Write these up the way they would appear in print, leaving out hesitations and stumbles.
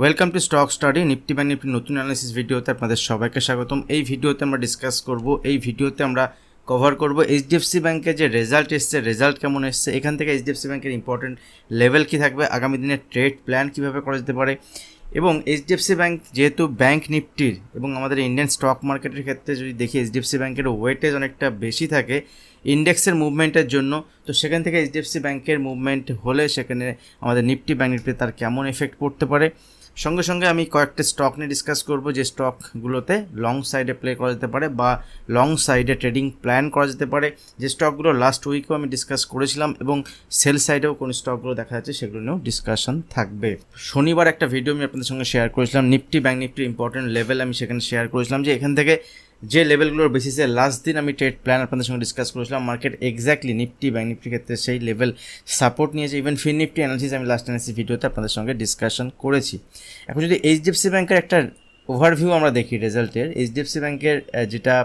Welcome to stock study Nifty bank Nifty নতুন analysis ভিডিওতে আপনাদের সবাইকে স্বাগতম। এই ভিডিওতে আমরা ডিসকাস করব, এই ভিডিওতে আমরা কভার করব এইচডিএফসি ব্যাংকের যে রেজাল্ট এসছে, রেজাল্ট কেমন এসছে, এখান থেকে এইচডিএফসি ব্যাংকের ইম্পর্টেন্ট লেভেল কী থাকবে, আগামী দিনের ট্রেড প্ল্যান কীভাবে করা যেতে পারে, এবং এইচডিএফসি ব্যাংক যেহেতু ব্যাংক নিফটির এবং আমাদের ইন্ডিয়ান স্টক মার্কেটের ক্ষেত্রে যদি দেখি এইচডিএফসি ব্যাংকের ওয়েটেজ অনেকটা বেশি থাকে ইন্ডেক্সের মুভমেন্টের জন্য, তো সেখান থেকে এইচডিএফসি ব্যাংকের মুভমেন্ট হলে সেখানে আমাদের নিফটি ব্যাংক নিফটি তার কেমন এফেক্ট পড়তে পারে। সঙ্গে সঙ্গে আমি কয়েকটা স্টক নিয়ে ডিসকাস করব যে স্টকগুলোতে লং সাইডে প্লে করা যেতে পারে বা লং সাইডে ট্রেডিং প্ল্যান করা যেতে পারে, যে স্টকগুলো লাস্ট উইকেও আমি ডিসকাস করেছিলাম, এবং সেল সাইডেও কোন স্টকগুলো দেখা যাচ্ছে সেগুলো নিয়েও ডিসকাশন থাকবে। শনিবার একটা ভিডিও আমি আপনাদের সঙ্গে শেয়ার করেছিলাম, নিফটি ব্যাংক নিফটির ইম্পর্টেন্ট লেভেল আমি সেখানে শেয়ার করেছিলাম, যে এখান থেকে যে লেভেলগুলোর বেসিসে লাস্ট দিন আমি ট্রেড প্ল্যান আপনাদের সঙ্গে ডিসকাস করেছিলাম, মার্কেট এক্স্যাক্টলি নিফটি ব্যাংক নিফটির ক্ষেত্রে সেই লেভেল সাপোর্ট নিয়েছে। ইভেন ফিন নিফটি অ্যানালিসিস আমি লাস্ট অ্যানালিসিস ভিডিওতে আপনাদের সঙ্গে ডিসকাশন করেছি। এখন যদি এইচডিএফসি ব্যাংকের একটা ওভারভিউ আমরা দেখি রেজাল্টের, এইচডিএফসি ব্যাংকের যেটা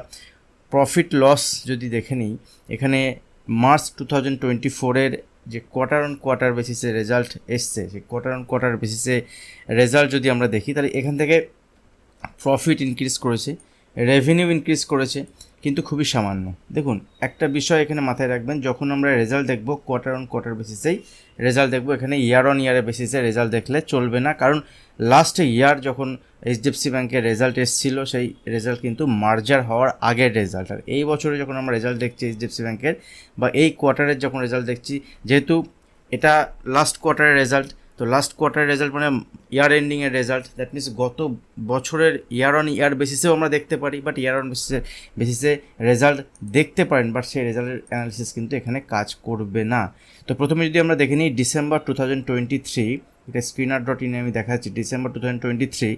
প্রফিট লস যদি দেখে নিই, এখানে মার্চ 2024 যে কোয়ার্টার অন কোয়ার্টার বেসিসে রেজাল্ট এসছে, সেই কোয়ার্টার অন কোয়ার্টার বেসিসে রেজাল্ট যদি আমরা দেখি, তাহলে এখান থেকে প্রফিট ইনক্রিজ করেছে, রেভিনিউ ইনক্রিজ করেছে, কিন্তু খুবই সামান্য। দেখুন, একটা বিষয় এখানে মাথায় রাখবেন, যখন আমরা রেজাল্ট দেখব কোয়ার্টার অন কোয়ার্টার বেসিসেই রেজাল্ট দেখব, এখানে ইয়ার অন ইয়ারের বেসিসে রেজাল্ট দেখলে চলবে না, কারণ লাস্ট ইয়ার যখন এইচডিএফসি ব্যাংকের রেজাল্ট এসেছিল সেই রেজাল্ট কিন্তু মার্জার হওয়ার আগের রেজাল্ট। আর এই বছরে যখন আমরা রেজাল্ট দেখছি এইচডিএফসি ব্যাংকের বা এই কোয়ার্টারের যখন রেজাল্ট দেখছি, যেহেতু এটা লাস্ট কোয়ার্টারের রেজাল্ট, তো লাস্ট কোয়ার্টারের রেজাল্ট মানে ইয়ার এন্ডিংয়ের রেজাল্ট, দ্যাট মিনস গত বছরের ইয়ার অন ইয়ার বেসিসেও আমরা দেখতে পারি, বাট ইয়ার অন বেসিসে রেজাল্ট দেখতে পারেন, বাট সেই রেজাল্টের অ্যানালিসিস কিন্তু এখানে কাজ করবে না। তো প্রথমে যদি আমরা দেখে নিই ডিসেম্বর 2023, এটা screener.in আমি দেখাচ্ছি, ডিসেম্বর 2023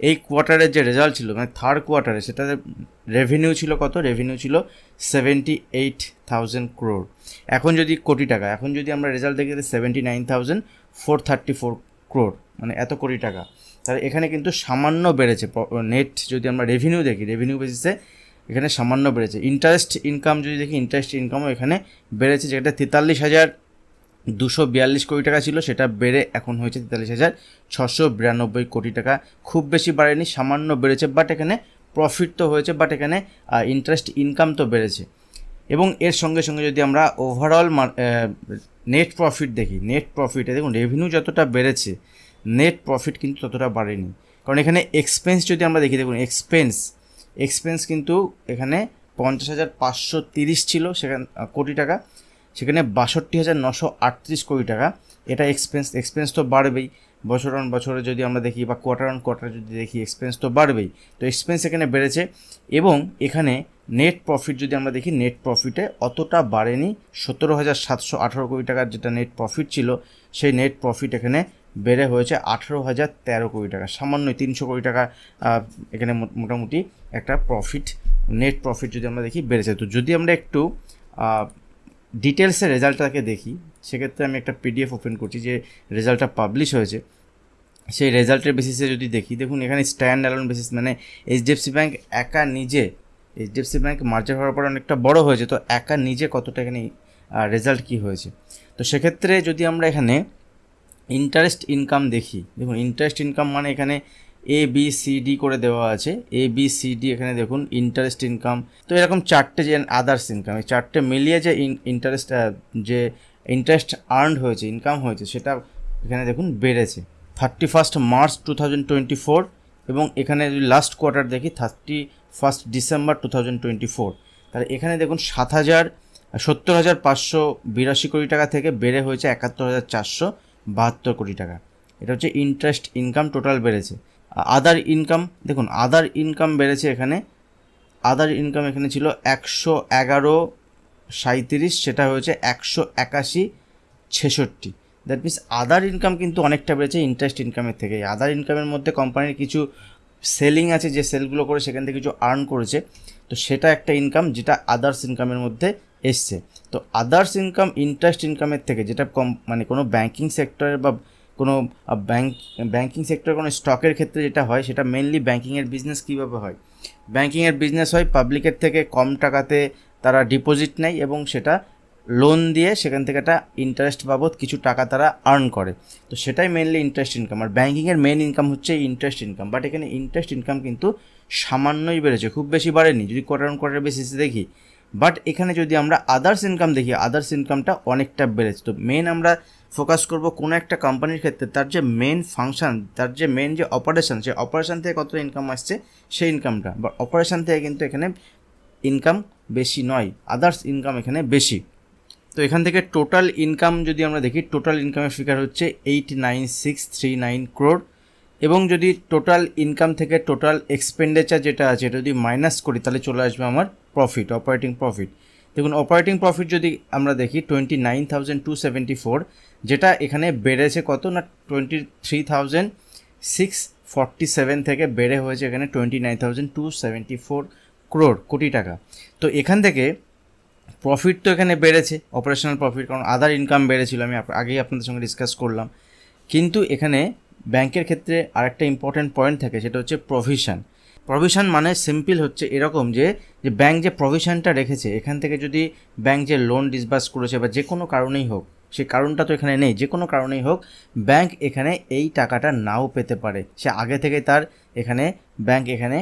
এই কোয়ার্টারের যে রেজাল্ট ছিল, মানে থার্ড কোয়ার্টারে, সেটাতে রেভিনিউ ছিল কত? রেভিনিউ ছিল 78,000 crore। এখন যদি কোটি টাকা, এখন যদি আমরা রেজাল্ট দেখি 79,434 crore, মানে এত কোটি টাকা, তাহলে এখানে কিন্তু সামান্য বেড়েছে নেট। যদি আমরা রেভিনিউ দেখি, রেভিনিউ বেসিসে এখানে সামান্য বেড়েছে। ইন্টারেস্ট ইনকাম যদি দেখি, ইন্টারেস্ট ইনকামও এখানে বেড়েছে, যেটা 43,242 কোটি টাকা ছিল, সেটা বেড়ে এখন হয়েছে 43,692 কোটি টাকা। খুব বেশি বাড়েনি, সামান্য বেড়েছে, বাট এখানে প্রফিট তো হয়েছে, বাট এখানে ইন্টারেস্ট ইনকাম তো বেড়েছে। এবং এর সঙ্গে সঙ্গে যদি আমরা ওভারঅল নেট প্রফিট দেখি, নেট প্রফিটে দেখুন রেভিনিউ যতটা বেড়েছে নেট প্রফিট কিন্তু ততটা বাড়েনি, কারণ এখানে এক্সপেন্স যদি আমরা দেখি, দেখুন এক্সপেন্স কিন্তু এখানে 50,530 ছিল সেখানে কোটি টাকা, সেখানে 62,938 কোটি টাকা। এটা এক্সপেন্স তো বাড়বেই, বছর অন বছরে যদি আমরা দেখি বা কোয়ার্টার অন কোয়ার্টার যদি দেখি, এক্সপেন্স তো বাড়বেই। তো এক্সপেন্স এখানে বেড়েছে, এবং এখানে নেট প্রফিট যদি আমরা দেখি, নেট প্রফিটে অতটা বাড়েনি। 17,718 কোটি টাকার যেটা নেট প্রফিট ছিল, সেই নেট প্রফিট এখানে বেড়ে হয়েছে 18,013 কোটি টাকা, সামান্যই 300 কোটি টাকা এখানে মোটামুটি একটা প্রফিট, নেট প্রফিট যদি আমরা দেখি বেড়েছে। তো যদি আমরা একটু ডিটেলসের রেজাল্টটাকে দেখি, সেক্ষেত্রে আমি একটা পিডিএফ ওপেন করছি যে রেজাল্টটা পাবলিশ হয়েছে, সেই রেজাল্টের বেসিসে যদি দেখি, দেখুন এখানে স্ট্যান্ড অ্যালোন বেসিস, মানে এইচডিএফসি ব্যাংক একা নিজে, এইচডিএফসি ব্যাংক মার্জার হওয়ার পর অনেকটা বড় হয়েছে, তো একা নিজে কতটা এখানে রেজাল্ট কী হয়েছে। তো সেক্ষেত্রে যদি আমরা এখানে ইন্টারেস্ট ইনকাম দেখি, দেখুন ইন্টারেস্ট ইনকাম মানে এখানে ABCD করে দেওয়া আছে, ABCD এখানে দেখুন ইন্টারেস্ট ইনকাম। তো এরকম চারটে যে আদার্স ইনকাম, এই চারটে মিলিয়ে যে ইন্টারেস্ট আর্নড হয়েছে, ইনকাম হয়েছে, সেটা এখানে দেখুন বেড়েছে 31 মার্চ 2024, এবং এখানে যদি লাস্ট কোয়ার্টার দেখি 31 ডিসেম্বর 2024, তাহলে এখানে দেখুন 70,582 কোটি টাকা থেকে বেড়ে হয়েছে 71,472 কোটি টাকা। এটা হচ্ছে ইন্টারেস্ট ইনকাম টোটাল বেড়েছে। আদার ইনকাম দেখুন, আদার ইনকাম বেড়েছে, এখানে আদার ইনকাম এখানে ছিল 111.37, সেটা হয়েছে 181.66। দ্যাট মিনস আদার ইনকাম কিন্তু অনেকটা বেড়েছে ইন্টারেস্ট ইনকামের থেকে। আদার ইনকামের মধ্যে কোম্পানির কিছু সেলিং আছে, যে সেলগুলো করে সেখান থেকে কিছু আর্ন করেছে, তো সেটা একটা ইনকাম যেটা আদার্স ইনকামের মধ্যে এসছে। তো আদার্স ইনকাম ইন্টারেস্ট ইনকামের থেকে, যেটা মানে কোনো ব্যাঙ্কিং সেক্টরের বা কোনো ব্যাঙ্কিং সেক্টর কোনো স্টকের ক্ষেত্রে যেটা হয়, সেটা মেনলি ব্যাঙ্কিংয়ের বিজনেস কীভাবে হয়, ব্যাঙ্কিংয়ের বিজনেস হয় পাবলিকের থেকে কম টাকাতে তারা ডিপোজিট নেয় এবং সেটা লোন দিয়ে সেখান থেকে একটা ইন্টারেস্ট বাবদ কিছু টাকা তারা আর্ন করে, তো সেটাই মেনলি ইন্টারেস্ট ইনকাম। আর ব্যাঙ্কিংয়ের মেন ইনকাম হচ্ছে ইন্টারেস্ট ইনকাম, বাট এখানে ইন্টারেস্ট ইনকাম কিন্তু সামান্যই বেড়েছে, খুব বেশি বাড়েনি যদি কোয়ার্টার অন কোয়ার্টার বেসিসে দেখি। বাট এখানে যদি আমরা আদার্স ইনকাম দেখি, আদার্স ইনকামটা অনেকটা বেড়েছে। তো মেন আমরা ফোকাস করব কোনো একটা কোম্পানির ক্ষেত্রে তার যে মেন ফাংশন, তার যে মেন যে অপারেশন, সেই অপারেশন থেকে কতটা ইনকাম আসছে সেই ইনকামটা, বা অপারেশন থেকে কিন্তু এখানে ইনকাম বেশি নয়, আদার্স ইনকাম এখানে বেশি। তো এখান থেকে টোটাল ইনকাম যদি আমরা দেখি, টোটাল ইনকামের ফিগার হচ্ছে 89639 crore, এবং যদি টোটাল ইনকাম থেকে টোটাল এক্সপেন্ডিচার যেটা আছে এটা যদি মাইনাস করি তাহলে চলে আসবে আমার প্রফিট, অপারেটিং প্রফিট। দেখুন অপারেটিং প্রফিট যদি আমরা দেখি 29,274, যেটা এখানে বেড়েছে কত না 23,647 থেকে বেড়ে হয়েছে এখানে 29,274 crore, কোটি টাকা। তো এখান থেকে প্রফিট তো এখানে বেড়েছে, অপারেশনাল প্রফিট, কারণ আদার ইনকাম বেড়েছিল, আমি আগেই আপনাদের সঙ্গে ডিসকাস করলাম। কিন্তু এখানে ব্যাংকের ক্ষেত্রে আরেকটা ইম্পর্টেন্ট পয়েন্ট থাকে, সেটা হচ্ছে প্রভিশন। প্রভিশন মানে সিম্পল হচ্ছে এরকম যে ব্যাংক যে প্রভিশনটা রেখেছে, এখান থেকে যদি ব্যাংক যে লোন ডিসবার্স করেছে বা যে কোনো কারণেই হোক, সেই কারণটা তো এখানে নেই, যে কোনো কারণেই হোক ব্যাংক এখানে এই টাকাটা নাও পেতে পারে। সে আগে থেকে তার এখানে ব্যাংক এখানে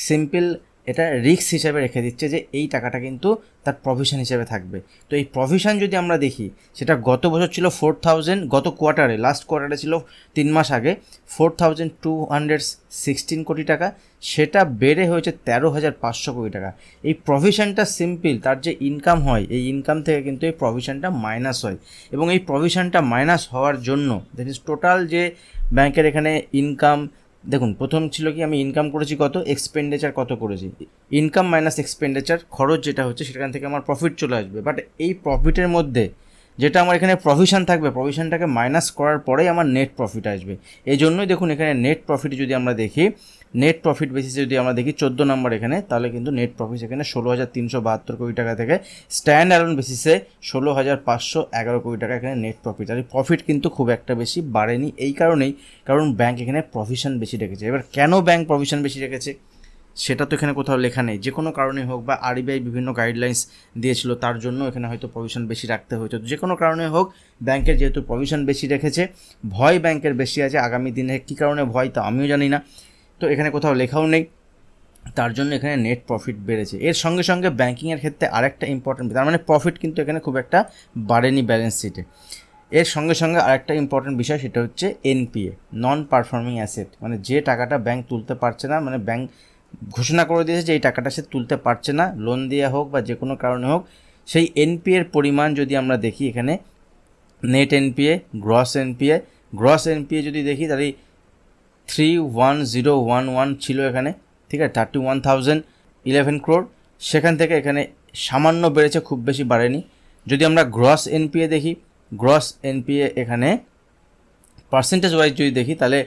সিম্পল এটা রিস্ক হিসেবে রেখে দিচ্ছে যে এই টাকাটা কিন্তু তার প্রভিশন হিসেবে থাকবে। তো এই প্রভিশন যদি আমরা দেখি, সেটা গত বছর ছিল 4,000, গত কোয়ার্টারে লাস্ট কোয়ার্টারে ছিল 3 মাস আগে 4,216 কোটি টাকা, সেটা বেড়ে হয়েছে 13,500 কোটি টাকা। এই প্রভিশনটা সিম্পল, তার যে ইনকাম হয় এই ইনকাম থেকে কিন্তু এই প্রভিশনটা মাইনাস হয়, এবং এই প্রভিশনটা মাইনাস হওয়ার জন্য দেখি টোটাল যে ব্যাংকের এখানে ইনকাম, দেখুন প্রথম ছিল কি আমি ইনকাম করেছি কত, এক্সপেন্ডিচার কত করেছি, ইনকাম মাইনাস এক্সপেন্ডিচার খরচ যেটা হচ্ছে সেখান থেকে আমার প্রফিট চলে আসবে। বাট এই প্রফিটের মধ্যে যেটা আমার এখানে প্রভিশন থাকবে, প্রভিশনটাকে মাইনাস করার পরেই আমার নেট প্রফিট আসবে। এই জন্যই দেখুন এখানে নেট প্রফিট যদি আমরা দেখি, নেট প্রফিট বেসিসে যদি আমরা দেখি 14 নম্বর এখানে, তাহলে কিন্তু নেট প্রফিট এখানে 16,372 কোটি টাকা থেকে স্ট্যান্ড অ্যালোন বেসিসে 16,511 কোটি টাকা এখানে নেট প্রফিট। আর এই প্রফিট কিন্তু খুব একটা বেশি বাড়েনি, এই কারণেই কারণ ব্যাংক এখানে প্রভিশন বেশি রেখেছে। এবার কেন ব্যাংক প্রভিশন বেশি রেখেছে সেটা তো এখানে কোথাও লেখা নেই, যে কোনো কারণে হোক বা আরবিআই বিভিন্ন গাইডলাইন্স দিয়েছিল তার জন্য এখানে হয়তো প্রভিশন বেশি রাখতে হতো, যে কোনো কারণে হোক ব্যাংকের যেহেতু প্রভিশন বেশি রেখেছে, ভয় ব্যাংকের বেশি আছে, আগামী দিনে কী কারণে ভয় তা আমিও জানি না, তো এখানে কোথাও লেখাও নেই, তার জন্য এখানে নেট প্রফিট বেড়েছে। এর সঙ্গে সঙ্গে ব্যাংকিংয়ের ক্ষেত্রে আরেকটা ইম্পর্টেন্ট, তার মানে প্রফিট কিন্তু এখানে খুব একটা বাড়েনি ব্যালেন্স শিটে। এর সঙ্গে সঙ্গে আরেকটা ইম্পর্টেন্ট বিষয়, সেটা হচ্ছে এনপিএ, নন পারফর্মিং অ্যাসেট, মানে যে টাকাটা ব্যাংক তুলতে পারছে না, মানে ব্যাংক ঘোষণা করে দিয়েছে যে এই টাকাটা সে তুলতে পারছে না, লোন দেওয়া হোক বা যে কোনো কারণে হোক, সেই এনপিএর পরিমাণ যদি আমরা দেখি এখানে নেট এনপিএ, গ্রস এনপিএ যদি দেখি তাহলে 31011 ছিল এখানে, ঠিক আছে, 31,011 crore, সেখান থেকে এখানে সামান্য বেড়েছে, খুব বেশি বাড়েনি। যদি আমরা গ্রস এনপিএ দেখি, গ্রস এনপিএ এখানে পার্সেন্টেজ ওয়াইজ যদি দেখি তাহলে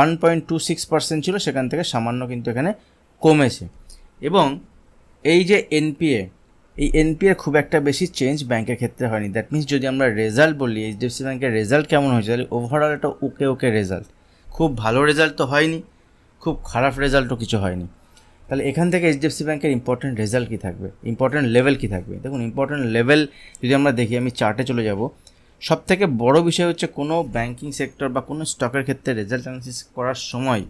1.26% ছিল, সেখান থেকে সামান্য কিন্তু এখানে কমেছে। এবং এই যে এনপিএ, এই এনপিএর খুব একটা বেশি চেঞ্জ ব্যাংকের ক্ষেত্রে হয়নি। দ্যাট মিনস যদি আমরা রেজাল্ট বলি, এইচডিএফসি ব্যাংকের রেজাল্ট কেমন হয়েছে, তাহলে ওভারঅল একটা ওকে রেজাল্ট, খুব ভালো রেজাল্ট তো হয়নি, খুব খারাপ রেজাল্টও কিছু হয়নি। তাহলে এখান থেকে এইচডিএফসি ব্যাংকের ইম্পর্টেন্ট রেজাল্ট কী থাকবে, ইম্পর্টেন্ট লেভেল কী থাকবে, দেখুন ইম্পর্টেন্ট লেভেল যদি আমরা দেখি, আমি চার্টে চলে যাব, সবথেকে বড় বিষয় হচ্ছে কোনো ব্যাংকিং সেক্টর বা কোনো স্টকের ক্ষেত্রে রেজাল্ট অ্যানালিসিস করার সময়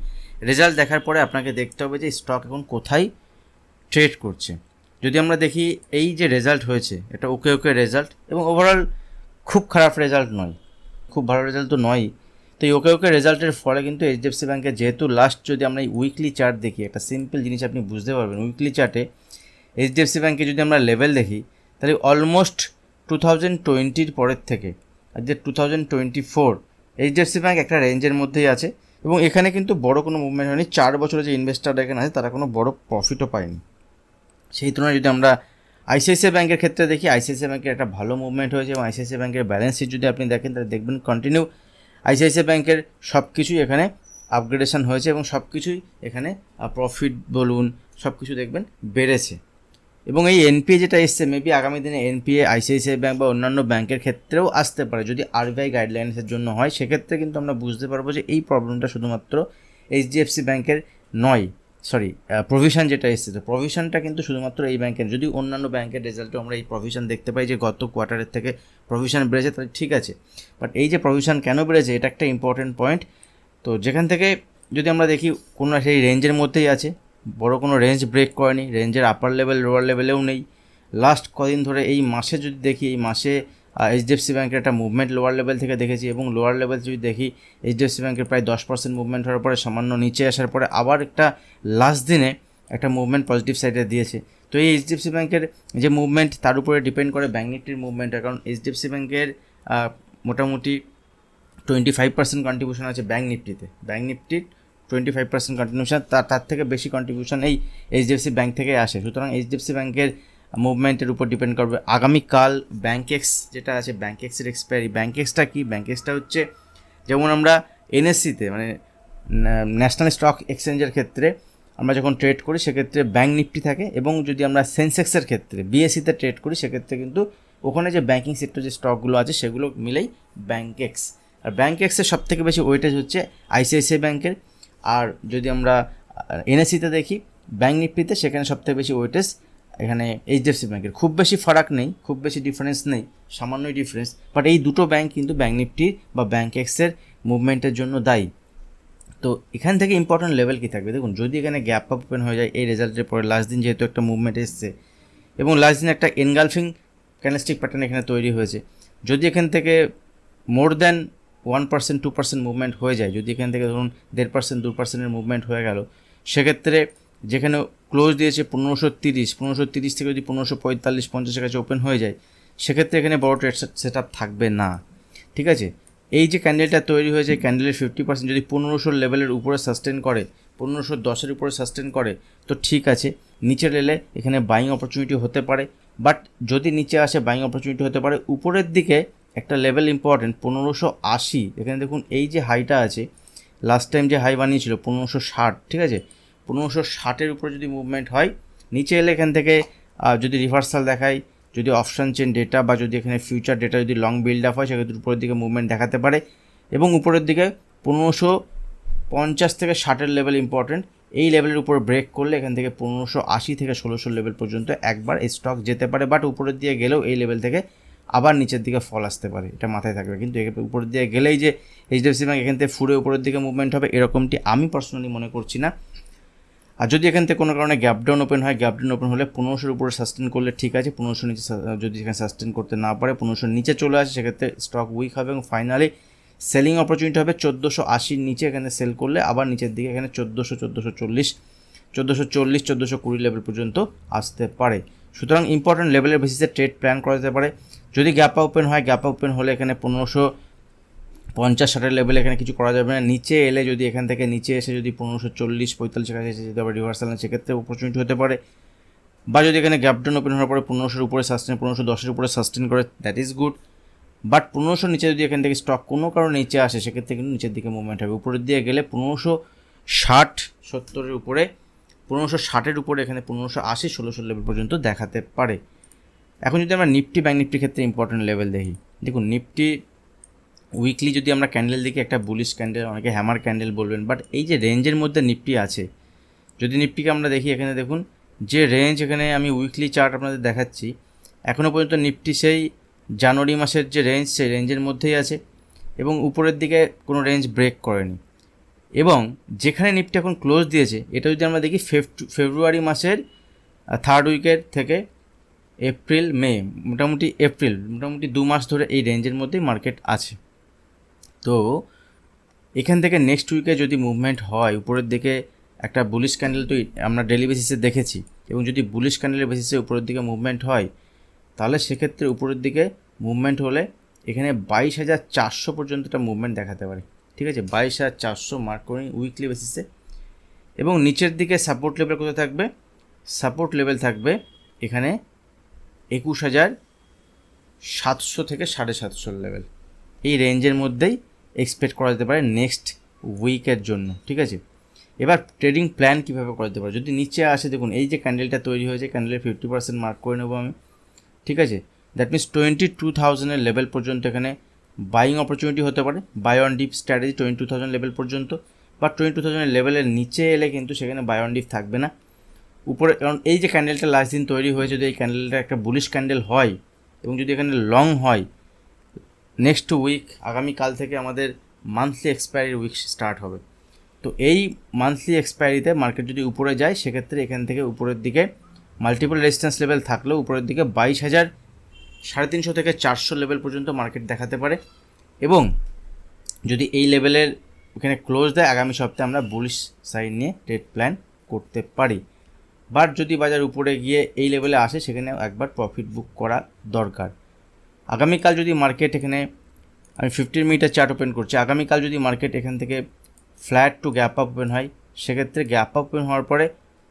রেজাল্ট দেখার পরে আপনাকে দেখতে হবে যে স্টক এখন কোথায় ট্রেড করছে। যদি আমরা দেখি এই যে রেজাল্ট হয়েছে এটা ওকে রেজাল্ট, এবং ওভারঅল খুব খারাপ রেজাল্ট নয়, খুব ভালো রেজাল্ট তো নয়। তো এই ওকে রেজাল্টের ফলে কিন্তু এইচডিএফসি ব্যাংকের যেহেতু লাস্ট যদি আমরা এই উইকলি চার্ট দেখি, একটা সিম্পল জিনিস আপনি বুঝতে পারবেন, উইকলি চার্টে এইচডিএফসি ব্যাংকে যদি আমরা লেভেল দেখি তাহলে অলমোস্ট 2020 পরের থেকে আর যে 2024 এইচডিএফসি ব্যাংক একটা রেঞ্জের মধ্যেই আছে, এবং এখানে কিন্তু বড় কোনো মুভমেন্ট হয়নি। 4 বছরে যে ইনভেস্টাররা এখানে আছে তারা কোনো বড় প্রফিটও পায়নি। সেই তুলনায় যদি আমরা আইসিআইসিআই ব্যাংকের ক্ষেত্রে দেখি, আইসিআইসিআই ব্যাংকের একটা ভালো মুভমেন্ট হয়েছে, এবং আইসিআইসিআই ব্যাংকের ব্যালেন্স শিট যদি আপনি দেখেন তাহলে দেখবেন কন্টিনিউ আইসিআইসিআই ব্যাংকের সব কিছুই এখানে আপগ্রেডেশন হয়েছে, এবং সব কিছুই এখানে প্রফিট বলুন সব কিছু দেখবেন বেড়েছে। এবং এই এনপিএ যেটা এসছে, মেবি আগামী দিনে এনপিএ আইসিআইসিআই ব্যাংক বা অন্যান্য ব্যাংকের ক্ষেত্রেও আসতে পারে, যদি আরবিআই গাইডলাইন্সের জন্য হয়, সেক্ষেত্রে কিন্তু আমরা বুঝতে পারবো যে এই প্রবলেমটা শুধুমাত্র এইচডিএফসি ব্যাংকের নয়, সরি প্রভিশন যেটা এসছে, তো প্রভিশনটা কিন্তু শুধুমাত্র এই ব্যাংকের, যদি অন্যান্য ব্যাংকের রেজাল্টে আমরা এই প্রভিশন দেখতে পাই যে গত কোয়ার্টারের থেকে প্রভিশন বেড়েছে, তাহলে ঠিক আছে। বাট এই যে প্রভিশন কেন বেড়েছে, এটা একটা ইম্পর্টেন্ট পয়েন্ট। তো যেখান থেকে যদি আমরা দেখি কোনো সেই রেঞ্জের মধ্যেই আছে, বড় কোনো রেঞ্জ ব্রেক করেনি, রেঞ্জের আপার লেভেল লোয়ার লেভেলেও নেই। লাস্ট কদিন ধরে এই মাসে যদি দেখি, এই মাসে এইচডিএফসি ব্যাংকের একটা মুভমেন্ট লোয়ার লেভেল থেকে দেখেছি, এবং লোয়ার লেভেল যদি দেখি এইচডিএফসি ব্যাংকের প্রায় 10% মুভমেন্ট হওয়ার পরে সামান্য নিচে আসার পরে আবার একটা লাস্ট দিনে একটা মুভমেন্ট পজিটিভ সাইডে দিয়েছে। তো এই এইচডিএফসি ব্যাংকের যে মুভমেন্ট, তার উপরে ডিপেন্ড করে ব্যাঙ্ক নিফটির মুভমেন্টটা, কারণ এইচডিএফসি ব্যাংকের মোটামুটি 25% কন্ট্রিবিউশন আছে ব্যাঙ্ক নিফটিতে। ব্যাঙ্ক নিফটির 25% কন্ট্রিবিউশন, তার থেকে বেশি কন্ট্রিবিউশন এই এইচডিএফসি ব্যাংক থেকে আসে। সুতরাং এইচডিএফসি ব্যাংকের মুভমেন্টের উপর ডিপেন্ড করবে। আগামীকাল ব্যাঙ্কেক্স যেটা আছে, ব্যাঙ্কেক্সের এক্সপায়ারি। ব্যাঙ্কেক্সটা কি? ব্যাঙ্কেক্সটা হচ্ছে যেমন আমরা এনএসসিতে মানে ন্যাশনাল স্টক এক্সচেঞ্জের ক্ষেত্রে আমরা যখন ট্রেড করি সেক্ষেত্রে ব্যাঙ্ক নিফটি থাকে, এবং যদি আমরা সেন্সেক্সের ক্ষেত্রে বিএসসিতে ট্রেড করি সেক্ষেত্রে কিন্তু ওখানে যে ব্যাঙ্কিং সেক্টর যে স্টকগুলো আছে সেগুলো মিলেই ব্যাঙ্কেক্স। আর ব্যাঙ্কেক্সের সবথেকে বেশি ওয়েটেজ হচ্ছে আইসিআইসিআই ব্যাঙ্কের। আর যদি আমরা এনএসসিতে দেখি ব্যাঙ্ক নিফটিতে, সেখানে সবথেকে বেশি ওয়েটেজ এখানে এইচডিএফসি ব্যাংকের। খুব বেশি ফারাক নেই, খুব বেশি ডিফারেন্স নেই, সামান্যই ডিফারেন্স। বাট এই দুটো ব্যাংক কিন্তু ব্যাঙ্ক নিফটি বা ব্যাঙ্কেক্সের মুভমেন্টের জন্য দায়ী। তো এখান থেকে ইম্পর্টেন্ট লেভেল কী থাকবে দেখুন, যদি এখানে গ্যাপ আপ ওপেন হয়ে যায় এই রেজাল্টের পরে, লাস্ট দিন যেহেতু একটা মুভমেন্ট এসছে এবং লাস্ট দিন একটা এনগালফিং ক্যান্ডেলস্টিক প্যাটার্ন এখানে তৈরি হয়েছে, যদি এখান থেকে মোর দ্যান 1% 2% মুভমেন্ট হয়ে যায়, যদি এখান থেকে ধরুন 1.5% 2%-এর মুভমেন্ট হয়ে গেল, সেক্ষেত্রে যেখানে ক্লোজ দিয়েছে 1530 থেকে যদি 1545-50 কাছে ওপেন হয়ে যায়, সেক্ষেত্রে এখানে বড় ট্রেড সেট আপ থাকবে না। ঠিক আছে, এই যে ক্যান্ডেলটা তৈরি হয়েছে, ক্যান্ডেলের 50% যদি 1500 লেভেলের উপরে সাস্টেন করে, 1510-এর উপরে সাস্টেন করে, তো ঠিক আছে, নিচে এলে এখানে বাইং অপরচুনিটি হতে পারে। বাট যদি নিচে আসে বাইং অপরচুনিটি হতে পারে। উপরের দিকে একটা লেভেল ইম্পর্টেন্ট 1580, এখানে দেখুন এই যে হাইটা আছে, লাস্ট টাইম যে হাই বানিয়েছিল 1560, ঠিক আছে, 1560-এর উপরে যদি মুভমেন্ট হয়, নিচে এলে এখান থেকে যদি রিভার্সাল দেখায়, যদি অপশান চেন ডেটা বা যদি এখানে ফিউচার ডেটা যদি লং বিল্ড আপ হয়, সেক্ষেত্রে উপরের দিকে মুভমেন্ট দেখাতে পারে। এবং উপরের দিকে 1550 থেকে 60-এর লেভেল ইম্পর্টেন্ট। এই লেভেলের উপর ব্রেক করলে এখান থেকে 1580 থেকে 1600 লেভেল পর্যন্ত একবার এই স্টক যেতে পারে। বাট উপরের দিকে গেলেও এই লেভেল থেকে আবার নিচের দিকে ফল আসতে পারে, এটা মাথায় থাকবে। কিন্তু উপরের দিকে গেলেই যে এইচডিএফসি ব্যাংক এখান থেকে ফুরে উপরের দিকে মুভমেন্ট হবে, এরকমটি আমি পার্সোনালি মনে করছি না। আর যদি এখান থেকে কোনো কারণে গ্যাপ ডাউন ওপেন হয়, গ্যাপ ডাউন ওপেন হলে 1500-এর উপরে সাস্টেন করলে ঠিক আছে, 1500 নিচে যদি এখানে সাস্টেন করতে না পারে, 1500 নিচে চলে আসে, সেক্ষেত্রে স্টক উইক হবে এবং ফাইনালি সেলিং অপরচুনিটি হবে 1480-র নিচে। এখানে সেল করলে আবার নিচের দিকে এখানে 1440 1420 লেভেল পর্যন্ত আসতে পারে। সুতরাং ইম্পর্টেন্ট লেভেলের বেসিসে ট্রেড প্ল্যান করা যেতে পারে। যদি গ্যাপ ওপেন হয়, গ্যাপ ওপেন হলে এখানে 1550-60-এর লেভেলে এখানে কিছু করা যাবে না। নিচে এলে যদি এখান থেকে নিচে এসে যদি 1540-45 কাছে এসে যদি আবার রিভার্সাল নেয়, সেক্ষেত্রে অপরচুনিটি হতে পারে। বা যদি এখানে গ্যাপ ডাউন ওপেন হওয়ার পরে 1500-এর উপরে সাস্টেন, 1510-এর উপরে সাস্টেন করে, দ্যাট ইজ গুড। বাট 1500 নিচে যদি এখান থেকে স্টক কোনো কারণে নিচে আসে, সেক্ষেত্রে কিন্তু নিচের দিকে মুভমেন্ট হবে। উপরের দিকে গেলে 1560-70-এর উপরে, 1560-এর উপরে এখানে 1580 1600 লেভেল পর্যন্ত দেখাতে পারে। এখন যদি আমরা নিফটি ব্যাঙ্ক নিফটির ক্ষেত্রে ইম্পর্টেন্ট লেভেল দেখি, দেখুন নিফটি উইকলি যদি আমরা ক্যান্ডেল দেখি, একটা বুলিশ ক্যান্ডেল, অনেকে হ্যামার ক্যান্ডেল বলবেন, বাট এই যে রেঞ্জের মধ্যে নিফটি আছে, যদি নিফটিকে আমরা দেখি, এখানে দেখুন যে রেঞ্জ, এখানে আমি উইকলি চার্ট আপনাদের দেখাচ্ছি, এখনও পর্যন্ত নিফটি সেই জানুয়ারি মাসের যে রেঞ্জ, সেই রেঞ্জের মধ্যেই আছে এবং উপরের দিকে কোনো রেঞ্জ ব্রেক করেনি। এবং যেখানে নিফটি এখন ক্লোজ দিয়েছে, এটা যদি আমরা দেখি ফেব্রুয়ারি মাসের 3rd উইকের থেকে এপ্রিল মে, মোটামুটি 2 মাস ধরে এই রেঞ্জের মধ্যেই মার্কেট আছে। তো এখান থেকে নেক্সট উইকে যদি মুভমেন্ট হয় উপরের দিকে, একটা বুলিশ ক্যান্ডেল তো আমরা ডেলি বেসিসে দেখেছি, এবং যদি বুলিশ ক্যান্ডেলের বেসিসে উপরের দিকে মুভমেন্ট হয়, তাহলে সেক্ষেত্রে উপরের দিকে মুভমেন্ট হলে এখানে 22,400 পর্যন্ত একটা মুভমেন্ট দেখাতে পারে। ঠিক আছে, 22,400 মার্ক করে উইকলি বেসিসে। এবং নিচের দিকে সাপোর্ট লেভেল কোথায় থাকবে? সাপোর্ট লেভেল থাকবে এখানে 21,700 থেকে 750 লেভেল, এই রেঞ্জের মধ্যেই এক্সপেক্ট করা যেতে পারে নেক্সট উইকের জন্য। ঠিক আছে, এবার ট্রেডিং প্ল্যান কীভাবে করা যেতে পারে? যদি নিচে আসে, দেখুন এই যে ক্যান্ডেলটা তৈরি হয়েছে, ক্যান্ডেলের 50% মার্ক করে নেবো আমি। ঠিক আছে, দ্যাট মিনস 22,000-এর লেভেল পর্যন্ত এখানে বাইং অপরচুনিটি হতে পারে, buy on dip strategy 22,000 level পর্যন্ত। বা 22,000 লেভেলের নিচে এলে কিন্তু সেখানে বাই অন ডিপ থাকবে না। উপরে কারণ এই যে ক্যান্ডেলটা লাস্ট দিন তৈরি হয়েছে, যদি এই ক্যান্ডেলটা একটা বুলিশ ক্যান্ডেল হয় এবং যদি এখানে লং হয়, নেক্সট উইক আগামীকাল থেকে আমাদের মান্থলি এক্সপায়ারি উইক স্টার্ট হবে। তো এই মান্থলি এক্সপায়ারিতে মার্কেট যদি উপরে যায়, সেক্ষেত্রে এখান থেকে উপরের দিকে মাল্টিপল রেজিস্ট্যান্স লেভেল থাকলেও উপরের দিকে 22,350 থেকে 400 লেভেল পর্যন্ত মার্কেট দেখাতে পারে। এবং যদি এই লেভেলের এখানে ক্লোজ দেয়, আগামী সপ্তাহে আমরা বুলিশ সাইড নিয়ে ট্রেড প্ল্যান করতে পারি। বাট যদি বাজার উপরে গিয়ে এই লেভেলে আসে, সেখানে একবার প্রফিট বুক করা দরকার। আগামীকাল যদি মার্কেট এখানে, আমি 15 মিনিটের চার্ট ওপেন করছি, আগামীকাল যদি মার্কেট এখান থেকে flat to gap up open হয়, সেক্ষেত্রে গ্যাপ আপ ওপেন হওয়ার পরে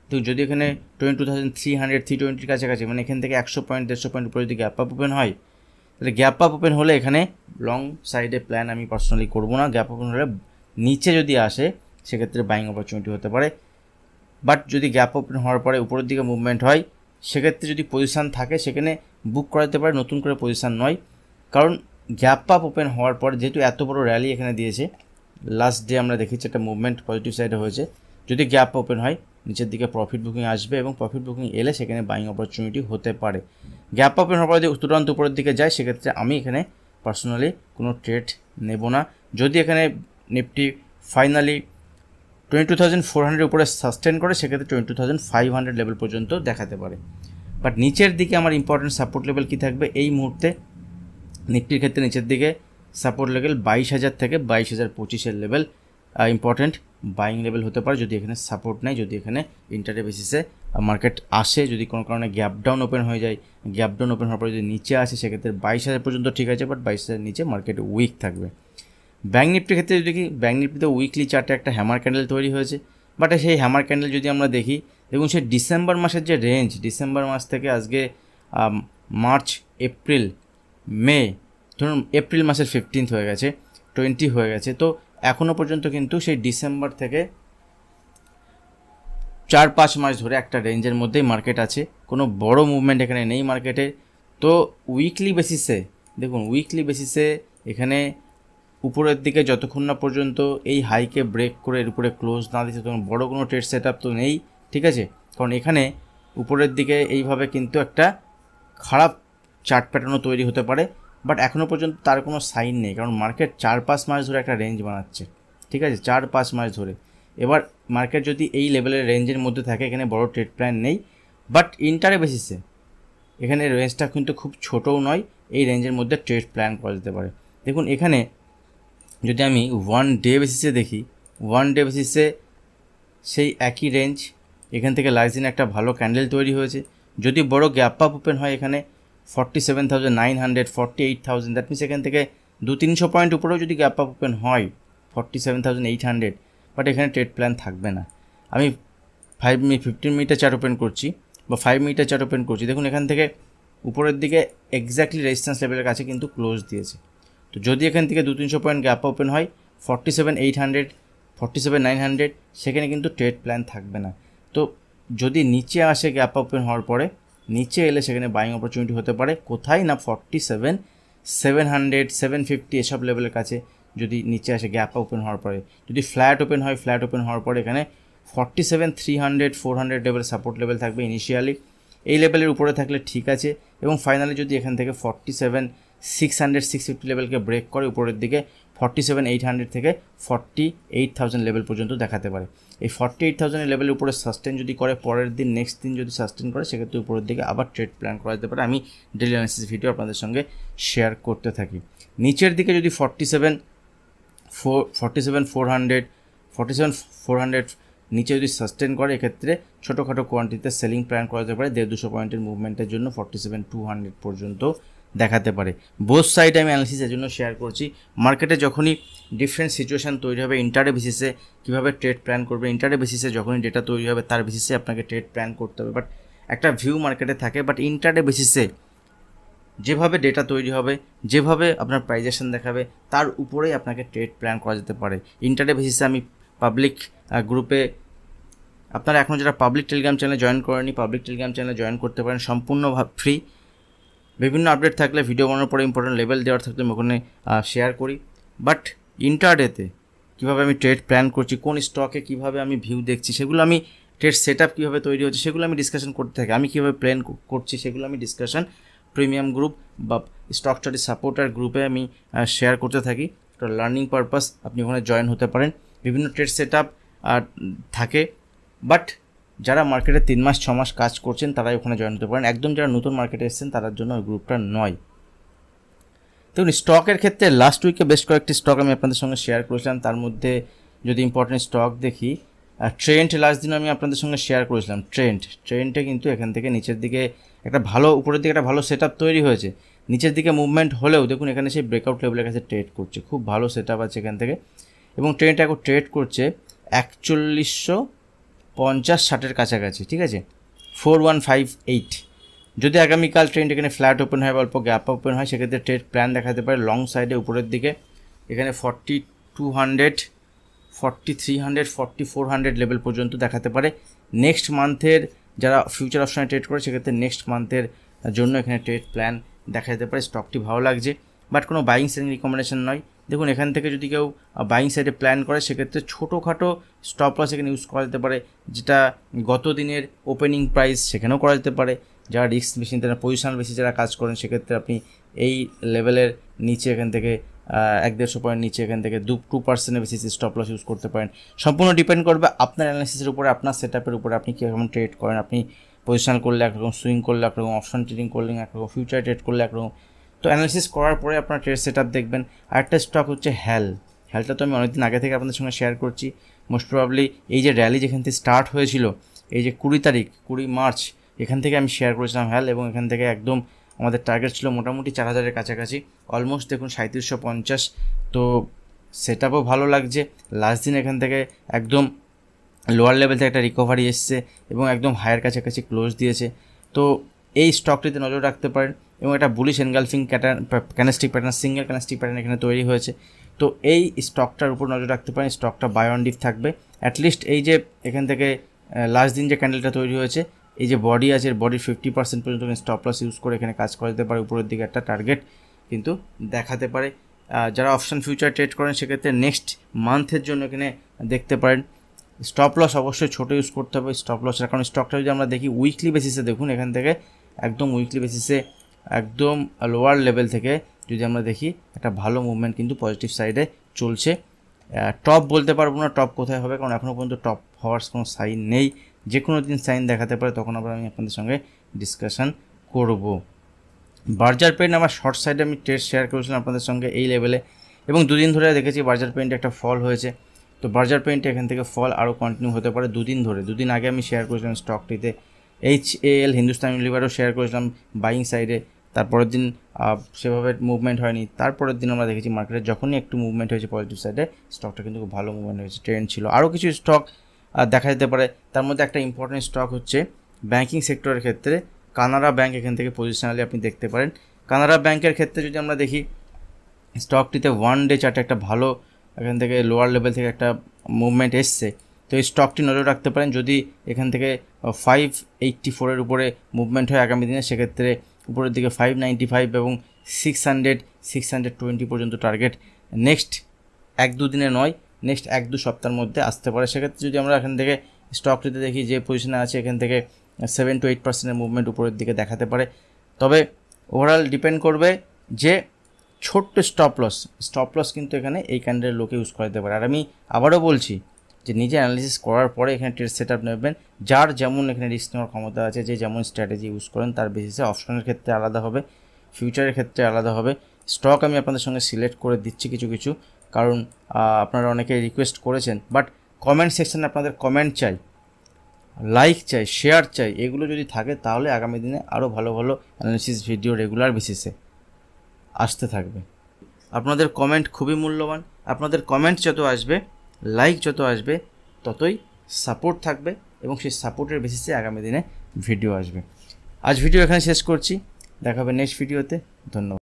তো যদি এখানে 22,300 320 কাছাকাছি, মানে এখান থেকে 100 পয়েন্ট 150 পয়েন্ট উপরে যদি গ্যাপ আপ ওপেন হয়, তাহলে গ্যাপ আপ ওপেন হলে এখানে লং সাইডে প্ল্যান আমি পার্সোনালি করবো না। গ্যাপ ওপেন হলে নিচে যদি আসে, সেক্ষেত্রে বাইং অপরচুনিটি হতে পারে। বাট যদি গ্যাপ ওপেন হওয়ার পরে উপরের দিকে মুভমেন্ট হয়, সেক্ষেত্রে যদি পজিশান থাকে সেখানে বুক করাতে পারে, নতুন করে পজিশান নয়। কারণ গ্যাপ আপ ওপেন হওয়ার পর যেহেতু এত বড় র্যালি এখানে দিয়েছে, লাস্ট ডে আমরা দেখেছি একটা মুভমেন্ট পজিটিভ সাইডে হয়েছে, যদি গ্যাপ ওপেন হয় নিচের দিকে প্রফিট বুকিং আসবে এবং প্রফিট বুকিং এলে সেখানে বাইং অপরচুনিটি হতে পারে। গ্যাপ ওপেন হওয়ার পর যদি তুরন্ত উপরের দিকে যায়, সেক্ষেত্রে আমি এখানে পার্সোনালি কোনো ট্রেড নেব না। যদি এখানে নিফটি ফাইনালি 22,400 উপরে সাস্টেন করে, সেক্ষেত্রে 22,500 লেভেল পর্যন্ত দেখাতে পারে। বাট নিচের দিকে আমার ইম্পর্টেন্ট সাপোর্ট লেভেল কী থাকবে এই মুহূর্তে নিফটির ক্ষেত্রে? নিচের দিকে সাপোর্ট লেভেল 22,000 থেকে 22,025 লেভেল ইম্পর্টেন্ট বাইং লেভেল হতে পারে, যদি এখানে সাপোর্ট নেই, যদি এখানে ইন্টারডে বেসিসে মার্কেট আসে, যদি কোনো কারণে গ্যাপ ডাউন ওপেন হয়ে যায়, গ্যাপ ডাউন ওপেন হওয়ার পরে যদি নিচে আসে, সেক্ষেত্রে 22,000 পর্যন্ত ঠিক আছে, বাট 22,000 নিচে মার্কেট উইক থাকবে। ব্যাঙ্ক নিফটির ক্ষেত্রে যদি কি, ব্যাঙ্ক নিফটিতে উইকলি চার্টে একটা হ্যামার ক্যান্ডেল তৈরি হয়েছে, বাট সেই হ্যামার ক্যান্ডেল যদি আমরা দেখি, দেখুন সেই ডিসেম্বর মাসের যে রেঞ্জ, ডিসেম্বর মাস থেকে আজকে মার্চ, এপ্রিল, মে, ধরুন এপ্রিল মাসের 15 হয়ে গেছে, 20 হয়ে গেছে, তো এখনও পর্যন্ত কিন্তু সেই ডিসেম্বর থেকে 4-5 মাস ধরে একটা রেঞ্জের মধ্যেই মার্কেট আছে, কোনো বড় মুভমেন্ট এখানে নেই মার্কেটে। তো উইকলি বেসিসে দেখুন, উইকলি বেসিসে এখানে উপরের দিকে যতক্ষণ না পর্যন্ত এই হাইকে ব্রেক করে এর উপরে ক্লোজ না দিচ্ছে, তখন বড় কোনো ট্রেড সেট আপ তো নেই, ঠিক আছে। কারণ এখানে উপরের দিকে এইভাবে কিন্তু একটা খারাপ চার্ট প্যাটার্নও তৈরি হতে পারে, বাট এখনও পর্যন্ত তার কোনো সাইন নেই, কারণ মার্কেট 4-5 মাস ধরে একটা রেঞ্জ বানাচ্ছে, ঠিক আছে, 4-5 মাস ধরে। এবার মার্কেট যদি এই লেভেলের রেঞ্জের মধ্যে থাকে, এখানে বড় ট্রেড প্ল্যান নেই, বাট ইন্টারে বেসিসে এখানে রেঞ্জটা কিন্তু খুব ছোটও নয়, এই রেঞ্জের মধ্যে ট্রেড প্ল্যান করা যেতে পারে। দেখুন এখানে যদি আমি 1 ডে বেসিসে দেখি, 1 ডে বেসিসে সেই একই রেঞ্জ, এখান থেকে লাস্ট দিন একটা ভালো ক্যান্ডেল তৈরি হয়েছে, যদি বড় গ্যাপ আপ ওপেন হয় এখানে 47,900 48,000, দ্যাট মিনস এখান থেকে 200-300 পয়েন্ট উপরেও যদি গ্যাপ আপ ওপেন হয় 47,800, বাট এখানে ট্রেড প্ল্যান থাকবে না। আমি 15 মিনিটের চার্ট ওপেন করছি বা 5 মিনিটের চার্ট ওপেন করছি, দেখুন এখান থেকে উপরের দিকে এক্স্যাক্টলি রেজিস্ট্যান্স লেভেলের কাছে কিন্তু ক্লোজ দিয়েছে। তো যদি এখান থেকে 200-300 পয়েন্ট গ্যাপ ওপেন হয় 47,800 47,900, সেখানে কিন্তু ট্রেড প্ল্যান থাকবে না। তো যদি নিচে আসে গ্যাপ ওপেন হওয়ার পরে, নিচে এলে সেখানে বাইং অপরচুনিটি হতে পারে, কোথায় না 47,700 750 এসব লেভেলের কাছে যদি নিচে আসে গ্যাপ ওপেন হওয়ার পরে। যদি ফ্ল্যাট ওপেন হয়, ফ্ল্যাট ওপেন হওয়ার পরে এখানে 47,300 400 লেভেল সাপোর্ট লেভেল থাকবে ইনিশিয়ালি, এই লেভেলের উপরে থাকলে ঠিক আছে। এবং ফাইনালি যদি এখান থেকে 47,600 650 লেভেলকে ব্রেক করে উপরের দিকে 47,800 থেকে 48,000 লেভেল পর্যন্ত দেখাতে পারে। এই 48,000 লেভেলের উপরে সাস্টেন যদি করে, পরের দিন নেক্সট দিন যদি সাস্টেন করে, সেক্ষেত্রে উপরের দিকে আবার ট্রেড প্ল্যান করা যেতে পারে। আমি ডেইলি অ্যানালিসিস ভিডিও আপনাদের সঙ্গে শেয়ার করতে থাকি। নিচের দিকে যদি 47,400 নিচে যদি সাস্টেন করে, এক্ষেত্রে ছোটোখাটো কোয়ান্টিটিতে সেলিং প্ল্যান করা যেতে পারে, 150-200 পয়েন্টের মুভমেন্টের জন্য 47,200 পর্যন্ত দেখাতে পারে। বোথ সাইড আমি অ্যানালিসিসের জন্য শেয়ার করছি। মার্কেটে যখনই ডিফারেন্ট সিচুয়েশান তৈরি হবে, ইন্টারডে বেসিসে কীভাবে ট্রেড প্ল্যান করবে, ইন্টারডে বেসিসে যখনই ডেটা তৈরি হবে তার বেসিসে আপনাকে ট্রেড প্ল্যান করতে হবে। বাট একটা ভিউ মার্কেটে থাকে, বাট ইন্টারডে বেসিসে যেভাবে ডেটা তৈরি হবে, যেভাবে আপনার প্রাইজেশন দেখাবে, তার উপরেই আপনাকে ট্রেড প্ল্যান করা যেতে পারে। ইন্টারডে বেসিসে আমি পাবলিক গ্রুপে, আপনারা এখন যারা পাবলিক টেলিগ্রাম চ্যানেলে জয়েন করেনি, পাবলিক টেলিগ্রাম চ্যানেলে জয়েন করতে পারেন, সম্পূর্ণ ফ্রি। বিভিন্ন আপডেট থাকলে, ভিডিও বানানোর পরে ইম্পর্টেন্ট লেভেল দেওয়ার থাকলে আমি ওখানে শেয়ার করি। বাট ইন্টারডেতে কীভাবে আমি ট্রেড প্ল্যান করছি, কোন স্টকে কীভাবে আমি ভিউ দেখছি, সেগুলো আমি ট্রেড সেট আপ কীভাবে তৈরি হচ্ছে সেগুলো আমি ডিসকাশন করতে থাকি। আমি কীভাবে প্ল্যান করছি সেগুলো আমি ডিসকাশন প্রিমিয়াম গ্রুপ বা স্টক স্টাডি সাপোর্টার গ্রুপে আমি শেয়ার করতে থাকি। তো লার্নিং পারপাস আপনি ওখানে জয়েন হতে পারেন। বিভিন্ন ট্রেড সেট আপ থাকে, বাট যারা মার্কেটে 3 মাস 6 মাস কাজ করছেন তারাই ওখানে জয়েন হতে পারেন। একদম যারা নতুন মার্কেটে এসেছেন তাদের জন্য ওই গ্রুপটা নয়। দেখুন, স্টকের ক্ষেত্রে লাস্ট উইকে বেশ কয়েকটি স্টক আমি আপনাদের সঙ্গে শেয়ার করেছিলাম। তার মধ্যে যদি ইম্পর্টেন্ট স্টক দেখি, ট্রেন্ড লাস্ট দিন আমি আপনাদের সঙ্গে শেয়ার করেছিলাম। ট্রেন্ডে কিন্তু এখান থেকে নিচের দিকে একটা ভালো, উপরের দিকে একটা ভালো সেট আপ তৈরি হয়েছে। নিচের দিকে মুভমেন্ট হলেও দেখুন এখানে সেই ব্রেকআউট লেভেলের কাছে ট্রেড করছে, খুব ভালো সেট আপ আছে এখান থেকে। এবং ট্রেন্ড এখন ট্রেড করছে 4150-60 কাছাকাছি, ঠিক আছে, 4158। যদি আগামীকাল ট্রেন্ড এখানে ফ্ল্যাট ওপেন হয় বা অল্প গ্যাপ ওপেন হয়, সেক্ষেত্রে ট্রেড প্ল্যান দেখাতে পারে লং সাইডে উপরের দিকে এখানে 4200, 4300, 4400 লেভেল পর্যন্ত দেখাতে পারে। নেক্সট মান্থের যারা ফিউচার অপশনে ট্রেড করে সেক্ষেত্রে নেক্সট মান্থের জন্য এখানে ট্রেড প্ল্যান দেখা যেতে পারে। স্টকটি ভালো লাগছে, বাট কোনো বাইং সেলিং রিকমেন্ডেশন নয়। দেখুন, এখান থেকে যদি কেউ বাইং সাইডে প্ল্যান করে সেক্ষেত্রে ছোটোখাটো স্টপ লস এখানে ইউজ করা যেতে পারে, যেটা গত দিনের ওপেনিং প্রাইস সেখানেও করা যেতে পারে। যারা রিস্ক বেশি, তারা পজিশনাল বেশি যারা কাজ করেন সেক্ষেত্রে আপনি এই লেভেলের নিচে এখান থেকে 1-150 পয়েন্ট নিচে এখান থেকে 2% বেশি স্টপ লস ইউজ করতে পারেন। সম্পূর্ণ ডিপেন্ড করবে আপনার অ্যানালিসিসের উপরে, আপনার সেট আপের উপরে, আপনি কীরকম ট্রেড করেন। আপনি পজিশনাল করলে একরকম, সুইং করলে একরকম, অপশন ট্রেডিং করলে একরকম, ফিউচার ট্রেড করলে একরকম। তো অ্যানালিসিস করার পরে আপনার ট্রেড সেট আপ দেখবেন। আরেকটা স্টক হচ্ছে হেলটা তো আমি অনেকদিন আগে থেকে আপনাদের সঙ্গে শেয়ার করছি। মোস্ট প্রবাবলি এই যে র্যালি যেখান থেকে স্টার্ট হয়েছিল, এই যে 20 মার্চ, এখান থেকে আমি শেয়ার করেছিলাম এবং এখান থেকে একদম আমাদের টার্গেট ছিল মোটামুটি 4000-এর কাছাকাছি, অলমোস্ট দেখুন 3750। তো সেট আপও ভালো লাগছে। লাস্ট দিন এখান থেকে একদম লোয়ার লেভেল থেকে একটা রিকভারি এসছে এবং একদম হায়ার কাছাকাছি ক্লোজ দিয়েছে। তো এই স্টকটিতে নজর রাখতে পারেন। এবং একটা bullish engulfing candlestick pattern, single candlestick pattern এখানে তৈরি হয়েছে। তো এই স্টকটার উপর নজর রাখতে পারেন। স্টকটা বাই অন ডিপ থাকবে। অ্যাটলিস্ট এই যে এখান থেকে লাস্ট দিন যে ক্যান্ডেলটা তৈরি হয়েছে, এই যে বডি আছে, বডির 50% পর্যন্ত স্টপ লস ইউজ করে এখানে কাজ করা যেতে পারে। উপরের দিকে একটা টার্গেট কিন্তু দেখাতে পারে। যারা অপশন ফিউচার ট্রেড করেন সেক্ষেত্রে নেক্সট মান্থের জন্য এখানে দেখতে পারেন। স্টপ লস অবশ্যই ছোটো ইউজ করতে হবে স্টপ লসের, কারণ স্টকটা যদি আমরা দেখি উইকলি বেসিসে, দেখুন এখান থেকে একদম উইকলি বেসিসে একদম লোয়ার লেভেল থেকে যদি আমরা দেখি একটা ভালো মুভমেন্ট কিন্তু পজিটিভ সাইডে চলছে। টপ বলতে পারবো না টপ কোথায় হবে, কারণ এখনও পর্যন্ত টপ হওয়ার কোনো সাইন নেই। যে কোনো দিন সাইন দেখাতে পারে, তখন আবার আমি আপনাদের সঙ্গে ডিসকাশন করব। বার্জার পেইন্ট আমার শর্ট সাইডে আমি ট্রেড শেয়ার করেছিলাম আপনাদের সঙ্গে এই লেভেলে, এবং দুদিন ধরে দেখেছি বার্জার পেইন্টে একটা ফল হয়েছে। তো বার্জার পেইন্টে এখান থেকে ফল আরও কন্টিনিউ হতে পারে দুদিন আগে আমি শেয়ার করেছিলাম স্টকটিতে। HAL হিন্দুস্তান ইউনিলিভারও শেয়ার করেছিলাম বাইং সাইডে। তারপরের দিন সেভাবে মুভমেন্ট হয়নি। তারপরের দিন আমরা দেখেছি মার্কেটে যখনই একটু মুভমেন্ট হয়েছে পজিটিভ সাইডে, স্টকটা কিন্তু খুব ভালো মুভমেন্ট হয়েছে, ট্রেন্ড ছিল। আরও কিছু স্টক দেখা যেতে পারে। তার মধ্যে একটা ইম্পর্টেন্ট স্টক হচ্ছে ব্যাঙ্কিং সেক্টরের ক্ষেত্রে কানাড়া ব্যাঙ্ক। এখান থেকে পজিশনালি আপনি দেখতে পারেন। কানাড়া ব্যাঙ্কের ক্ষেত্রে যদি আমরা দেখি, স্টকটিতে 1 ডে চার্টে একটা ভালো এখান থেকে লোয়ার লেভেল থেকে একটা মুভমেন্ট এসছে। তো এই স্টকটি নজর রাখতে পারেন। যদি এখান থেকে 584-এর উপরে মুভমেন্ট হয় আগামী দিনে, সেক্ষেত্রে উপরের দিকে 595 এবং 620 পর্যন্ত টার্গেট নেক্সট 1-2 দিনে নয়, নেক্সট 1-2 সপ্তাহের মধ্যে আসতে পারে। সেক্ষেত্রে যদি আমরা এখান থেকে স্টকটিতে দেখি যে পজিশনে আছে, এখান থেকে 7-8% মুভমেন্ট উপরের দিকে দেখাতে পারে। তবে ওভারঅল ডিপেন্ড করবে যে ছোট্ট স্টপ লস কিন্তু এখানে এই ক্যান্ডেলের লোকে ইউজ করা যেতে পারে। আর আমি আবারও বলছি যে নিজে অ্যানালিসিস করার পরে এখানে ট্রেড সেট আপ নেবেন। যার যেমন এখানে রিস্ক নেওয়ার ক্ষমতা আছে, যে যেমন স্ট্র্যাটেজি ইউজ করেন তার বেসিসে অপশনের ক্ষেত্রে আলাদা হবে, ফিউচারের ক্ষেত্রে আলাদা হবে। স্টক আমি আপনাদের সঙ্গে সিলেক্ট করে দিচ্ছি কিছু, কারণ আপনারা অনেকে রিকোয়েস্ট করেছেন। বাট কমেন্ট সেকশানে আপনাদের কমেন্ট চাই, লাইক চাই, শেয়ার চাই। এগুলো যদি থাকে তাহলে আগামী দিনে আরও ভালো অ্যানালিসিস ভিডিও রেগুলার বেসিসে আসতে থাকবে। আপনাদের কমেন্ট খুবই মূল্যবান। আপনাদের কমেন্ট যত আসবে, লাইক যত আসবে, ততই সাপোর্ট থাকবে এবং সেই সাপোর্টের বেসিসে আগামী দিনে ভিডিও আসবে। আজ ভিডিও এখানে শেষ করছি, দেখা হবে নেক্সট ভিডিওতে। ধন্যবাদ।